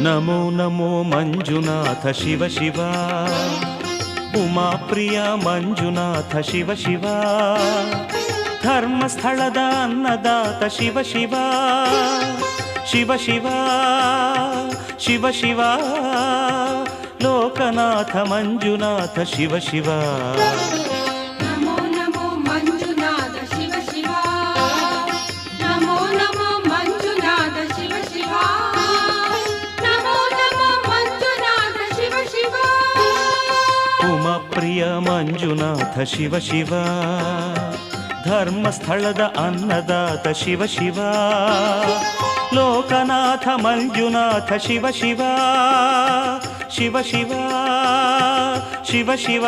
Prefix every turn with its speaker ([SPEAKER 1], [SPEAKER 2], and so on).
[SPEAKER 1] ನಮೋ ನಮೋ ಮಂಜುನಾಥ ಶಿವ ಶಿವ ಉಮಾಪ್ರಿಯ ಮಂಜುನಾಥ ಶಿವ ಶಿವ ಧರ್ಮಸ್ಥಳದ ಅನ್ನದಾತ ಶಿವ ಶಿವ ಶಿವ ಶಿವ ಶಿವ ಶಿವ ಲೋಕನಾಥ ಮಂಜುನಾಥ ಶಿವ ಶಿವ
[SPEAKER 2] ನಮೋ ನಮೋ ಮಂಜುನಾಥ ಶಿವ ಶಿವ ನಮೋ ನಮೋ ಮಂಜುನಾಥ ಶಿವ ಶಿವ ನಮೋ ನಮೋ ಮಂಜುನಾಥ ಶಿವ ಶಿವ
[SPEAKER 1] ಉಮಾಪ್ರಿಯ ಮಂಜುನಾಥ ಶಿವ ಶಿವ ಧರ್ಮಸ್ಥಳದ ಅನ್ನದಾತ ಶಿವ ಶಿವ ಲೋಕನಾಥ ಮಂಜುನಾಥ ಶಿವ ಶಿವ ಶಿವ ಶಿವ ಶಿವ ಶಿವ